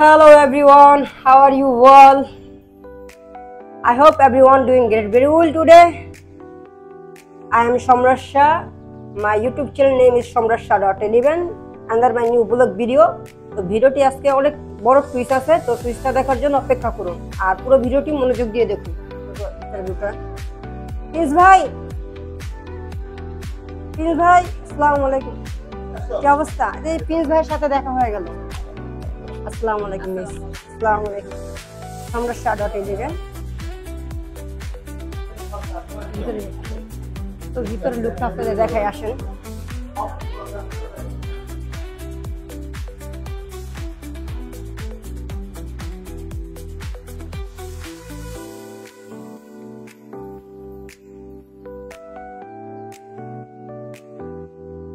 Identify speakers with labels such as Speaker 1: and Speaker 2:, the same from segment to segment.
Speaker 1: Hello everyone, how are you all? I hope everyone doing great, very well today. I am Shamrat Shah. My YouTube channel name is shamratshah.11 under my new vlog video. তো ভিডিওটি আজকে অনেক বড় twist আছে, তো টুইস্টটা দেখার জন্য অপেক্ষা করুন আর পুরো ভিডিওটি মনোযোগ দিয়ে দেখুন। প্রিন্স ভাই, আসসালামু আলাইকুম। কি অবস্থা? এই প্রিন্স ভাইয়ের সাথে দেখা হয়ে গেল। আসসালামু আলাইকুম মিস। আসসালামু আলাইকুম। shamratshah.11 তো ভিতরে লুকটা আপনাদের দেখাই আসেন।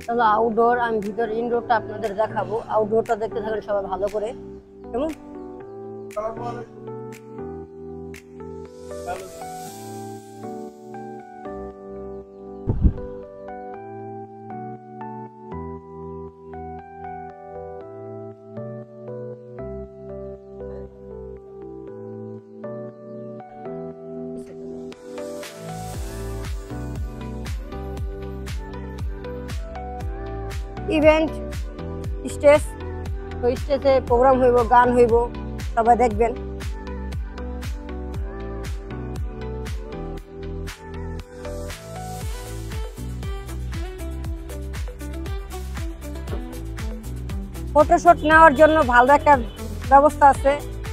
Speaker 1: তাহলে আউটডোর, আমি ভিতর ইনডোরটা আপনাদের দেখাবো। আউটডোরটা দেখতে থাকেন সবাই ভালো করে, কেমন? ইভেন্ট স্টেজ, তো স্টেজে প্রোগ্রাম হইব, গান হইব, সবাই দেখবেন। ফটোশুট নেওয়ার জন্য ভালো একটা ব্যবস্থা আছে,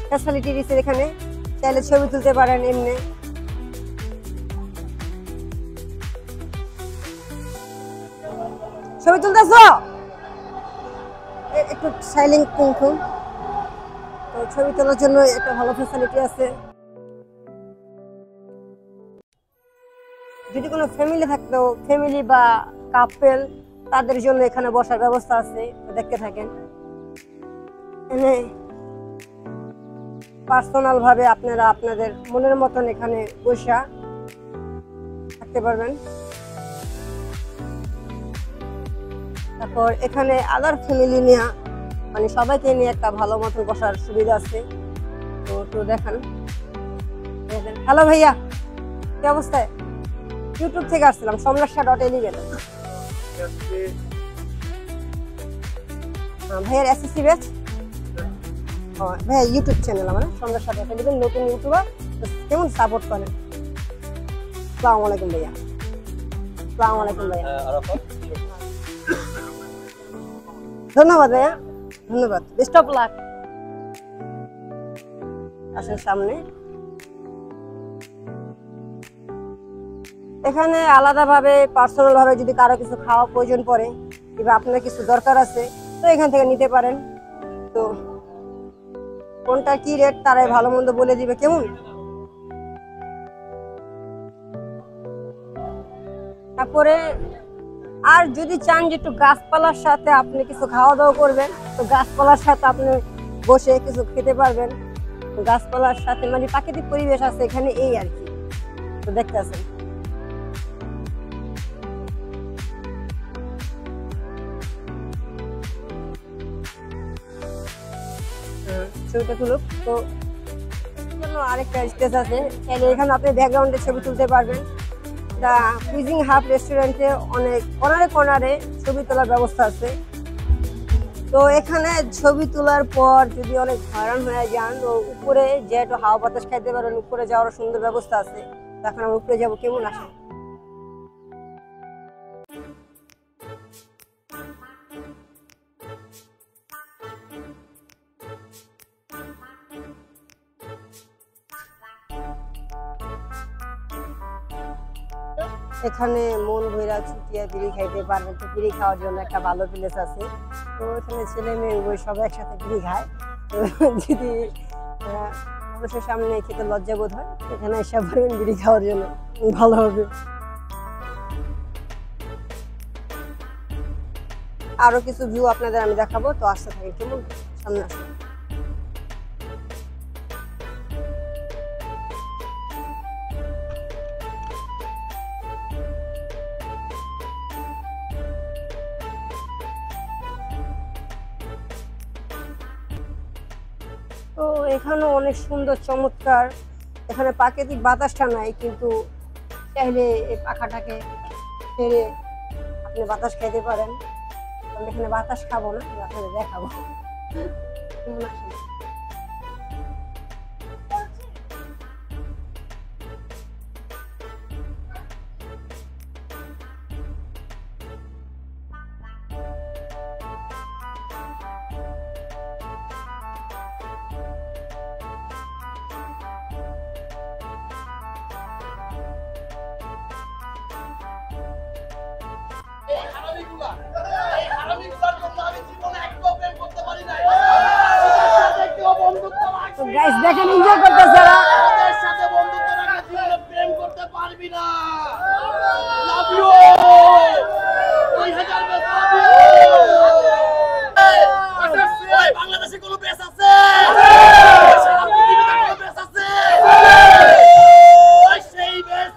Speaker 1: ফ্যাসিলিটি দিচ্ছে এখানে। চাইলে ছবি তুলতে পারেন এমনি। ছবি তুলতেছ? একটু সাইলেন্ট কিন্তু, তো ছবি তোলার জন্য একটা ভালো ফ্যাসিলিটি আছে। যদি কোনো ফ্যামিলি থাকতো, ফ্যামিলি বা কাপল, তাদের জন্য এখানে বসার ব্যবস্থা আছে, দেখতে থাকেন। এখানে পার্সোনাল ভাবে আপনারা আপনাদের মনের মতন এখানে বসা থাকতে পারবেন। তারপর এখানে আদার ফ্যামিলি নিয়ে, মানে সবাইকে নিয়ে একটা ভালো মতো বসার সুবিধা আছে। তো একটু দেখান। হ্যালো ভাইয়া, কি অবস্থায়? ইউটিউব থেকে আসছিলাম, shamratshah.11। ভাইয়ার এসএসসি ব্যাচ। ভাইয়া ইউটিউব চ্যানেল আমার shamratshah.11, নতুন ইউটিউবার। কেমন সাপোর্ট করেন? আসসালামু আলাইকুম ভাইয়া। আসসালামু আলাইকুম ভাইয়া। ধন্যবাদ ভাইয়া, ধন্যবাদ। Best of luck. আসেন সামনে। এখানে আলাদাভাবে পার্সোনাল ভাবে যদি কারো কিছু খাওয়া প্রয়োজন পড়ে কিংবা আপনার কিছু দরকার আছে, তো এখান থেকে নিতে পারেন। তো কোনটা কি রেট তারাই ভালো মন্দ বলে দিবে, কেমন? তারপরে আর যদি চান যে একটু গাছপালার সাথে আপনি কিছু খাওয়া দাওয়া করবেন, তো গাছপালার সাথে আপনি বসে কিছু খেতে পারবেন। গাছপালার সাথে মানে প্রাকৃতিক পরিবেশ আছে এখানে, এই আর কি। তো দেখতে আছেন। ছবিটা তুলুক। তো আরেকটা স্টেজ আছে, চাইলে এখানে আপনি ব্যাকগ্রাউন্ডে ছবি তুলতে পারবেন। দা কুইজিং হাব রেস্টুরেন্টে অনেক কর্নারে ছবি তোলার ব্যবস্থা আছে। তো এখানে ছবি তোলার পর যদি অনেক হয়রান হয়ে যান, তো উপরে যে একটু হাওয়া বাতাস খাইতে পারেন, উপরে যাওয়ার সুন্দর ব্যবস্থা আছে। তখন আমরা উপরে যাবো, কেমন? আসেন। এখানে মন ভৈরা ছুটিয়া বিড়ি খাইতে পারবেন। তো বিড়ি খাওয়ার জন্য একটা ভালো প্লেস আছে। তো এখানে ছেলে মেয়ে উভয় সবাই একসাথে বিড়ি খায়। তো যদি মানুষের সামনে খেতে লজ্জা বোধ হয়, এখানে এসে পারবেন বিড়ি খাওয়ার জন্য, ভালো হবে। আরো কিছু ভিউ আপনাদের আমি দেখাবো, তো আসতে থাকি, কেমন? সামনে আসুন। তো এখানে অনেক সুন্দর চমৎকার, এখানে প্রাকৃতিক বাতাসটা নাই, কিন্তু চাইলে এই পাখাটাকে ছেড়ে আপনি বাতাস খাইতে পারেন। আমি এখানে বাতাস খাবো না, আমি আপনাদের দেখাবো। কেমন আসেন? তো গাইস দেখেন, এনজয় করতেছে ওরা।
Speaker 2: ওদের সাথে বন্ধুত্ব রাখলে জীবনে প্রেম করতে পারবি না। লাভ ইউ 2000 বেস লাভ ইউ। এই বাংলাদেশে কোনো বেস আছে? সারা পৃথিবীতে কোনো বেস আছে? ওই সেই বেস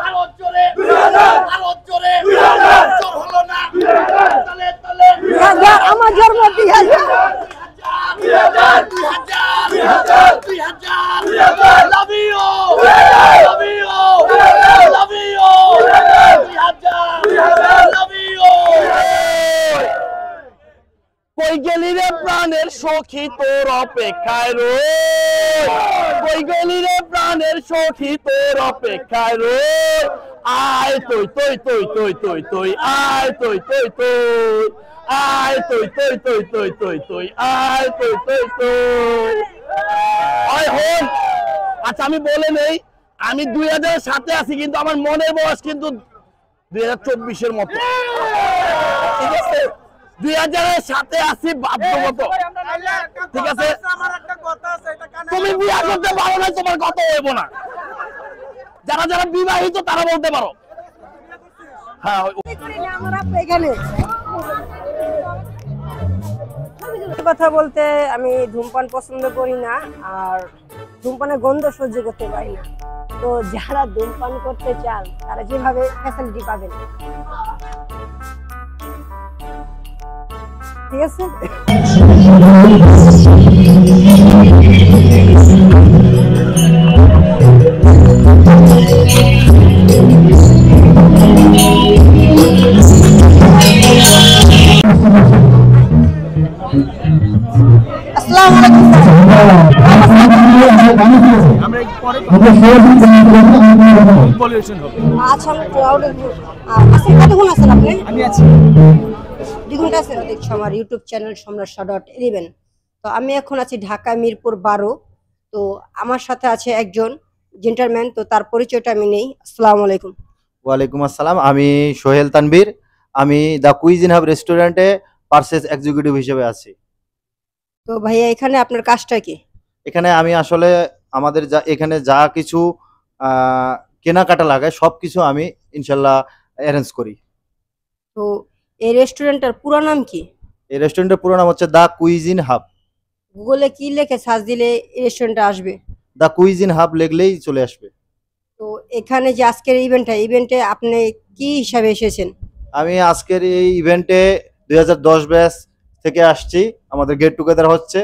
Speaker 2: আরো জোরে, আরো জোরে, জোর হলো না। তালে তালে
Speaker 1: আমার জন্ম 2000।
Speaker 2: কই গেলি রে প্রাণের সখী তোর অপেক্ষায় রই, কই গেলি রে প্রাণের সখী তোর অপেক্ষায় রই। আয় তুই তুই তুই তুই তুই তুই আয় তুই তুই তুই আয় তুই তুই তুই তুই তুই তুই আয় তুই তুই তুই আয় হন। আচ্ছা আমি বলে নেই, আমি 2007-এ আছি, কিন্তু আমার মনের বয়স কিন্তু 2024-এর মতো। ঠিক আছে, 2007-এ আছি বাধ্যগত। ঠিক আছে, তুমি বিয়ে করতে পারো না, তোমার কথা হইব না। যারা যারা বিবাহিত তারা বলতে পারো। হ্যাঁ,
Speaker 1: এখানে কথা বলতে, আমি ধূমপান পছন্দ করি না, আর ধূমপানের গন্ধ সহ্য করতে পারি না। তো যারা ধূমপান করতে চান তারা যেভাবে ফ্যাসিলিটি পাবেন, ঠিক আছে। আসসালামু আলাইকুম আচ্ছা, কতক্ষণ আছেন আপনি?
Speaker 3: আমি আছি
Speaker 1: 2 ঘন্টা আছেন। দেখছো আমার ইউটিউব চ্যানেল সম্রাট.11। তো আমি এখন আছি ঢাকা মিরপুর 12। তো আমার সাথে আছে একজন জেন্টলম্যান, তো তার পরিচয়টা আমি নেই। আসসালামু আলাইকুম।
Speaker 3: ওয়ালাইকুম আসসালাম। আমি সোহেল তানবীর। আমি দ্য কুইজিন হাব রেস্টুরেন্টে পার্সেস এক্সিকিউটিভ হিসেবে আছি।
Speaker 1: তো ভাইয়া এখানে আপনার কাজটা কি?
Speaker 3: এখানে আমি আসলে আমাদের এখানে যা কিছু কেনাকাটা লাগে সব কিছু আমি ইনশাল্লাহ অ্যারেঞ্জ করি।
Speaker 1: তো এই রেস্টুরেন্টের পুরো নাম কি?
Speaker 3: এই রেস্টুরেন্টের পুরো নাম হচ্ছে দ্য কুইজিন হাব।
Speaker 1: গুগলে কি লিখে সার্চ দিলে এই রেস্টুরেন্টটা আসবে?
Speaker 3: দ্য কুইজিন হাব লিখলেই চলে আসবে।
Speaker 1: তো এখানে যে আজকের ইভেন্টে আপনি কি হিসাবে এসেছেন?
Speaker 3: আমি আজকের এই ইভেন্টে 2010 ব্যাচ থেকে আসছি, আমাদের গেট টুগেদার হচ্ছে।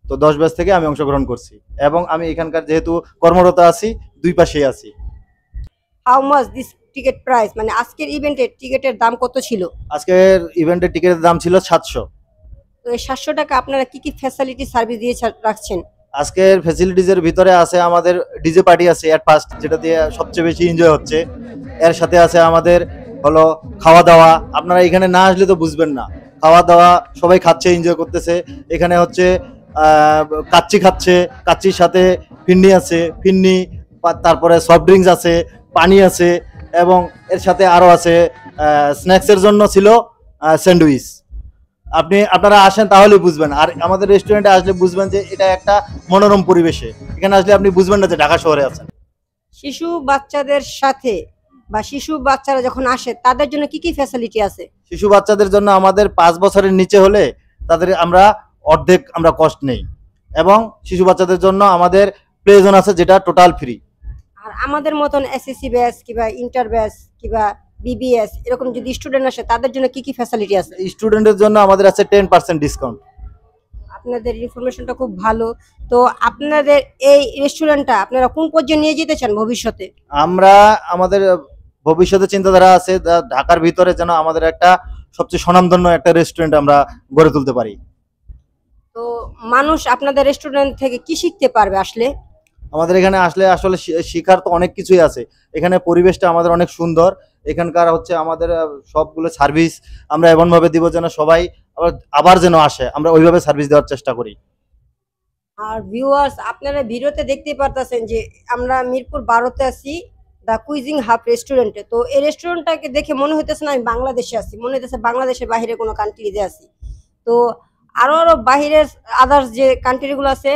Speaker 3: তো 10 ব্যাচ থেকে আমি অংশগ্রহণ করছি, এবং আমি এখানকার যেহেতু কর্মরত আছি, দুই পাশেই আছি।
Speaker 1: How much this ticket price, মানে আজকের ইভেন্টের টিকেটের দাম কত ছিল?
Speaker 3: আজকের ইভেন্টের টিকেটের দাম ছিল 700।
Speaker 1: তো এই 700 টাকা আপনারা কি কি ফ্যাসিলিটি সার্ভিস দিয়ে রাখছেন?
Speaker 3: আজকের ফ্যাসিলিটিজের ভিতরে আছে আমাদের ডিজে পার্টি আছে এট ফার্স্ট, যেটা দিয়ে সবচেয়ে বেশি এনজয় হচ্ছে। এর সাথে আছে আমাদের হলো খাওয়া দাওয়া। আপনারা এখানে না আসলে তো বুঝবেন না। খাওয়া দাওয়া সবাই খাচ্ছে, এনজয় করতেছে। এখানে হচ্ছে কাচ্চি খাচ্ছে, কাচ্চির সাথে ফিন্নি আছে, ফিন্নি, তারপরে সফট ড্রিঙ্কস আছে, পানি আছে, এবং এর সাথে আরও আছে স্ন্যাক্সের জন্য ছিল স্যান্ডউইচ। আপনারা আসেন তাহলে বুঝবেন, আর আমাদের রেস্টুরেন্টে আসলে বুঝবেন যে এটা একটা মনোরম পরিবেশে। এখানে আসলে আপনি বুঝবেন না যে ঢাকা শহরে আছেন।
Speaker 1: শিশু বাচ্চাদের সাথে বা শিশু বাচ্চারা যখন আসে তাদের জন্য কি কি ফ্যাসিলিটি আছে?
Speaker 3: শিশু বাচ্চাদের জন্য আমাদের 5 বছরের নিচে হলে তাদের আমরা অর্ধেক আমরা কস্ট নেই, এবং শিশু বাচ্চাদের জন্য আমাদের প্লে জোন আছে যেটা টোটাল ফ্রি।
Speaker 1: আর আমাদের মতন এসএসসি ব্যাচ কিংবা ইন্টার ব্যাচ কিংবা বিবিএস এরকম যদি স্টুডেন্ট আসে তাদের জন্য কি কি ফ্যাসিলিটি আছে?
Speaker 3: স্টুডেন্টের জন্য আমাদের আছে 10% ডিসকাউন্ট।
Speaker 1: আপনাদের ইনফরমেশনটা খুব ভালো। তো আপনাদের এই রেস্টুরেন্টটা আপনারা কোন পর্যায়ে নিয়ে যেতে চান ভবিষ্যতে?
Speaker 3: আমরা আমাদের ভবিষ্যতে চিন্তাধারা আছে ঢাকার ভিতরে যেন আমাদের একটা সবচেয়ে স্বনামধন্য একটা রেস্টুরেন্ট আমরা গড়ে তুলতে পারি।
Speaker 1: তো মানুষ আপনাদের রেস্টুরেন্ট থেকে কি শিখতে পারবে আসলে?
Speaker 3: আমাদের এখানে আসলে আসলে শিখার তো অনেক কিছুই আছে। এখানে পরিবেশটা আমাদের অনেক সুন্দর। এখানকার হচ্ছে আমাদের সবগুলো সার্ভিস আমরা এমনভাবে দিব যেন সবাই আবার যেন আসে, আমরা ওইভাবে সার্ভিস দেওয়ার চেষ্টা করি।
Speaker 1: আর ভিউয়ার্স, আপনারা ভিডিওতে দেখতেই পারতেছেন যে আমরা মিরপুর 12-তে আছি, দ্য কুইজিং হাব রেস্টুরেন্টে। তো এই রেস্টুরেন্টটাকে দেখে মনে হইতেছে না আমি বাংলাদেশে আছি, মনে হইতেছে বাংলাদেশের বাইরে কোনো কান্ট্রিতে আছি। তো আরো আরো বাহিরের আদার্স যে কান্ট্রিগুলো আছে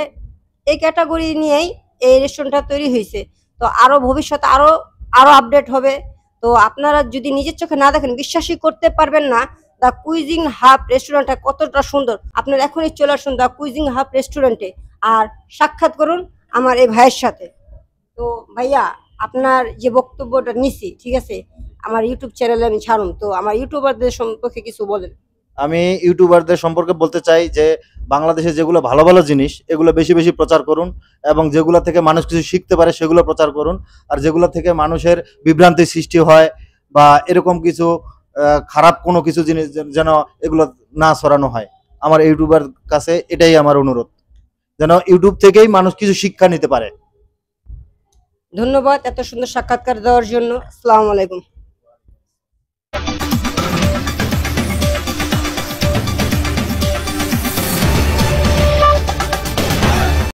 Speaker 1: এই ক্যাটাগরি নিয়েই এই রেস্টুরেন্টটা তৈরি হয়েছে। তো আরো ভবিষ্যতে আরো আরো আপডেট হবে। তো আপনারা যদি নিজের চোখে না দেখেন বিশ্বাসই করতে পারবেন না দ্য কুইজিং হাব রেস্টুরেন্টটা কতটা সুন্দর। আপনারা এখনই চলে আসুন দ্য কুইজিং হাব রেস্টুরেন্টে আর সাক্ষাৎ করুন আমার এই ভাইয়ের সাথে। তো ভাইয়া, আপনার যে বক্তব্যটা নিছি ঠিক আছে, আমার ইউটিউব চ্যানেলে আমি ছাড়ুন, তো আমার ইউটিউবারদের সম্পর্কে কিছু বলেন।
Speaker 3: আমি ইউটিউবারদের সম্পর্কে বলতে চাই যে বাংলাদেশে যেগুলো ভালো ভালো জিনিস এগুলো বেশি বেশি প্রচার করুন, এবং যেগুলো থেকে মানুষ কিছু শিখতে পারে সেগুলো প্রচার করুন। আর যেগুলো থেকে মানুষের বিভ্রান্তির সৃষ্টি হয় বা এরকম কিছু খারাপ কোনো কিছু জিনিস যেন এগুলো না ছড়ানো হয়। আমার ইউটিউবার কাছে এটাই আমার অনুরোধ, যেন ইউটিউব থেকেই মানুষ কিছু শিক্ষা নিতে পারে।
Speaker 1: ধন্যবাদ এত সুন্দর সাক্ষাৎকার দেওয়ার জন্য। আসসালামু আলাইকুম।